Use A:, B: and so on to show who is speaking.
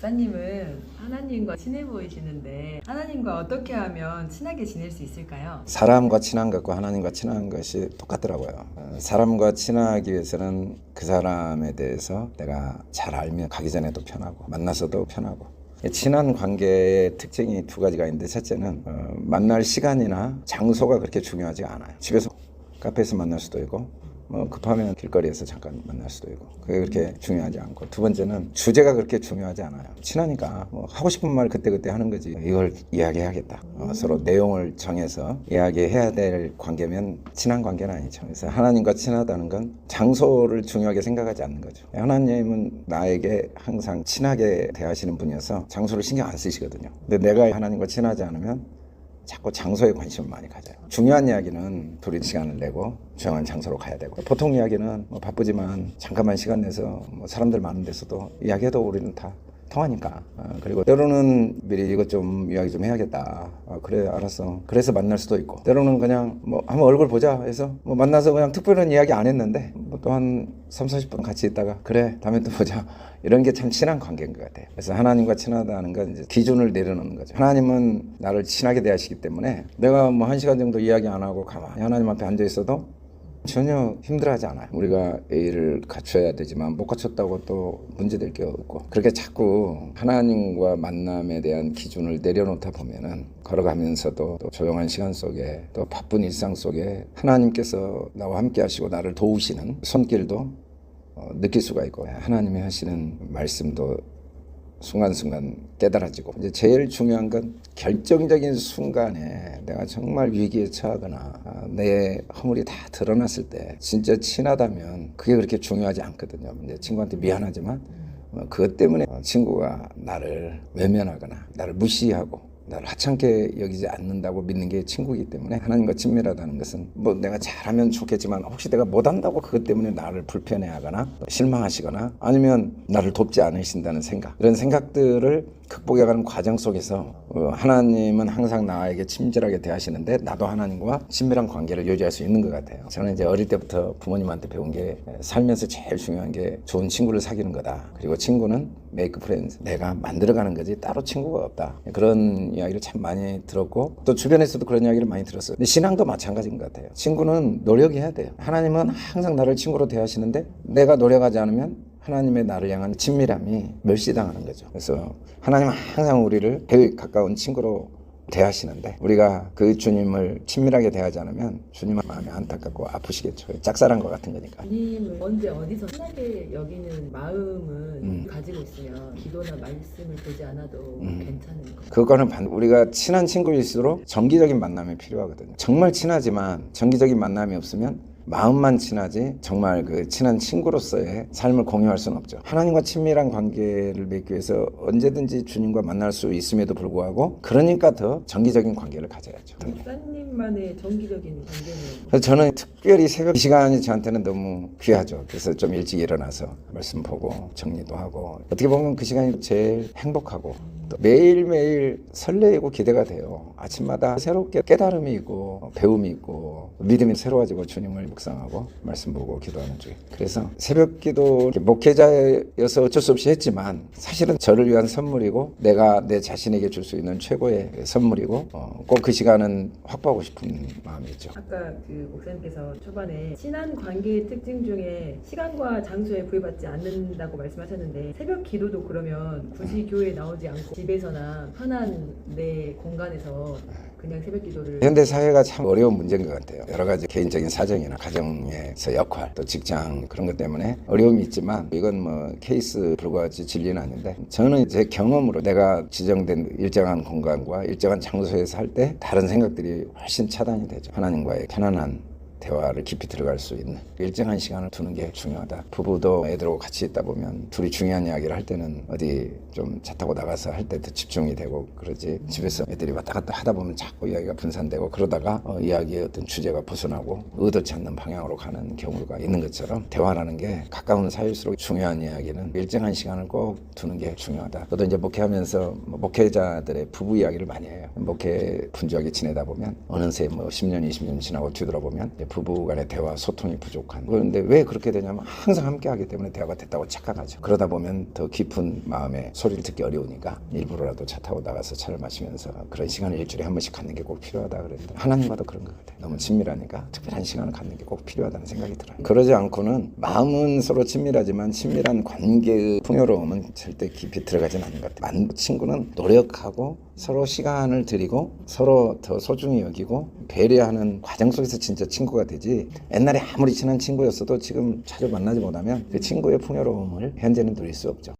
A: 목사님은 하나님과 친해 보이시는데 하나님과 어떻게 하면 친하게 지낼 수 있을까요?
B: 사람과 친한 것과 하나님과 친한 것이 똑같더라고요. 사람과 친하기 위해서는 그 사람에 대해서 내가 잘 알면 가기 전에도 편하고 만나서도 편하고. 친한 관계의 특징이 두 가지가 있는데, 첫째는 만날 시간이나 장소가 그렇게 중요하지 않아요. 집에서 카페에서 만날 수도 있고 급하면 길거리에서 잠깐 만날 수도 있고, 그게 그렇게 중요하지 않고, 두 번째는 주제가 그렇게 중요하지 않아요. 친하니까 하고 싶은 말 그때그때 하는 거지. 이걸 이야기해야겠다. 서로 내용을 정해서 이야기해야 될 관계면 친한 관계는 아니죠. 그래서 하나님과 친하다는 건 장소를 중요하게 생각하지 않는 거죠. 하나님은 나에게 항상 친하게 대하시는 분이어서 장소를 신경 안 쓰시거든요. 근데 내가 하나님과 친하지 않으면 자꾸 장소에 관심을 많이 가져요. 중요한 이야기는 둘이 시간을 내고 조용한 장소로 가야 되고, 보통 이야기는 바쁘지만 잠깐만 시간 내서 사람들 많은 데서도 이야기해도 우리는 다 통하니까. 그리고 때로는 미리 이것 좀 이야기 좀 해야겠다. 그래 알았어. 그래서 만날 수도 있고, 때로는 그냥 한번 얼굴 보자 해서 만나서 그냥 특별한 이야기 안 했는데 또 한 30-40분 같이 있다가 그래 다음에 또 보자, 이런 게 참 친한 관계인 것 같아요. 그래서 하나님과 친하다는 건 이제 기준을 내려놓는 거죠. 하나님은 나를 친하게 대하시기 때문에 내가 1시간 정도 이야기 안 하고 가만히 하나님 앞에 앉아 있어도 전혀 힘들어하지 않아요. 우리가 예의를 갖춰야 되지만 못 갖췄다고 또 문제될 게 없고, 그렇게 자꾸 하나님과 만남에 대한 기준을 내려놓다 보면은 걸어가면서도 또 조용한 시간 속에 또 바쁜 일상 속에 하나님께서 나와 함께 하시고 나를 도우시는 손길도 느낄 수가 있고, 하나님이 하시는 말씀도 순간순간 깨달아지고, 이제 제일 중요한 건 결정적인 순간에 내가 정말 위기에 처하거나 내 허물이 다 드러났을 때 진짜 친하다면 그게 그렇게 중요하지 않거든요. 이제 친구한테 미안하지만 그것 때문에 친구가 나를 외면하거나 나를 무시하고 나를 하찮게 여기지 않는다고 믿는 게 친구이기 때문에, 하나님과 친밀하다는 것은 내가 잘하면 좋겠지만 혹시 내가 못한다고 그것 때문에 나를 불편해하거나 실망하시거나 아니면 나를 돕지 않으신다는 생각, 이런 생각들을 극복해가는 과정 속에서 하나님은 항상 나에게 친절하게 대하시는데 나도 하나님과 친밀한 관계를 유지할 수 있는 것 같아요. 저는 이제 어릴 때부터 부모님한테 배운 게, 살면서 제일 중요한 게 좋은 친구를 사귀는 거다. 그리고 친구는 메이크 프렌즈, 내가 만들어가는 거지 따로 친구가 없다. 그런 이야기를 참 많이 들었고, 또 주변에서도 그런 이야기를 많이 들었어요. 근데 신앙도 마찬가지인 것 같아요. 친구는 노력해야 돼요. 하나님은 항상 나를 친구로 대하시는데 내가 노력하지 않으면 하나님의 나를 향한 친밀함이 멸시당하는 거죠. 그래서 하나님은 항상 우리를 제일 가까운 친구로 대하시는데, 우리가 그 주님을 친밀하게 대하지 않으면 주님은 마음이 안타깝고 아프시겠죠. 짝사랑 것 같은 거니까.
A: 주님은 언제 어디서 친하게 여기는 마음은 가지고 있으면 기도나 말씀을 보지 않아도 괜찮은 거.
B: 그거는 우리가 친한 친구일수록 정기적인 만남이 필요하거든요. 정말 친하지만 정기적인 만남이 없으면 마음만 친하지 정말 그 친한 친구로서의 삶을 공유할 수는 없죠. 하나님과 친밀한 관계를 맺기 위해서 언제든지 주님과 만날 수 있음에도 불구하고, 그러니까 더 정기적인 관계를 가져야죠.
A: 목사님만의 정기적인 관계는?
B: 그래서 저는 특별히 새벽 이 시간이 저한테는 너무 귀하죠. 그래서 좀 일찍 일어나서 말씀 보고 정리도 하고, 어떻게 보면 그 시간이 제일 행복하고 또 매일매일 설레이고 기대가 돼요. 아침마다 새롭게 깨달음이 있고 배움이 있고 믿음이 새로워지고 주님을 묵상하고 말씀 보고 기도하는 중에, 그래서 새벽 기도 목회자여서 어쩔 수 없이 했지만 사실은 저를 위한 선물이고 내가 내 자신에게 줄 수 있는 최고의 선물이고, 꼭 그 시간은 확보하고 싶은 마음이 있죠.
A: 아까 그 목사님께서 초반에 친한 관계의 특징 중에 시간과 장소에 구애받지 않는다고 말씀하셨는데, 새벽 기도도 그러면 굳이 교회에 나오지 않고 집에서나 편한 내 공간에서 그냥 새벽 기도를.
B: 현대 사회가 참 어려운 문제인 것 같아요. 여러 가지 개인적인 사정이나 가정에서 역할, 또 직장, 그런 것 때문에 어려움이 있지만, 이건 케이스 불과하지 진리는 아닌데, 저는 제 경험으로 내가 지정된 일정한 공간과 일정한 장소에서 할 때 다른 생각들이 훨씬 차단이 되죠. 하나님과의 편안한 대화를 깊이 들어갈 수 있는 일정한 시간을 두는 게 중요하다. 부부도 애들하고 같이 있다 보면 둘이 중요한 이야기를 할 때는 어디 좀 차 타고 나가서 할 때 더 집중이 되고 그러지, 집에서 애들이 왔다 갔다 하다 보면 자꾸 이야기가 분산되고, 그러다가 이야기의 어떤 주제가 벗어나고 의도치 않는 방향으로 가는 경우가 있는 것처럼, 대화라는 게 가까운 사이일수록 중요한 이야기는 일정한 시간을 꼭 두는 게 중요하다. 저도 이제 목회하면서 목회자들의 부부 이야기를 많이 해요. 목회 분주하게 지내다 보면 어느새 10년, 20년 지나고 뒤돌아보면 부부 간의 대화 소통이 부족한. 그런데 왜 그렇게 되냐면 항상 함께 하기 때문에 대화가 됐다고 착각하죠. 그러다 보면 더 깊은 마음에 소리를 듣기 어려우니까 일부러라도 차 타고 나가서 차를 마시면서 그런 시간을 일주일에 한 번씩 갖는 게 꼭 필요하다 그랬는데 하나님과도 그런 것 같아요. 너무 친밀하니까 특별한 시간을 갖는 게 꼭 필요하다는 생각이 들어요. 그러지 않고는 마음은 서로 친밀하지만 친밀한 관계의 풍요로움은 절대 깊이 들어가진 않는 것 같아요. 친구는 노력하고 서로 시간을 드리고 서로 더 소중히 여기고 배려하는 과정 속에서 진짜 친구가 되지, 옛날에 아무리 친한 친구였어도 지금 자주 만나지 못하면 그 친구의 풍요로움을 현재는 누릴 수 없죠.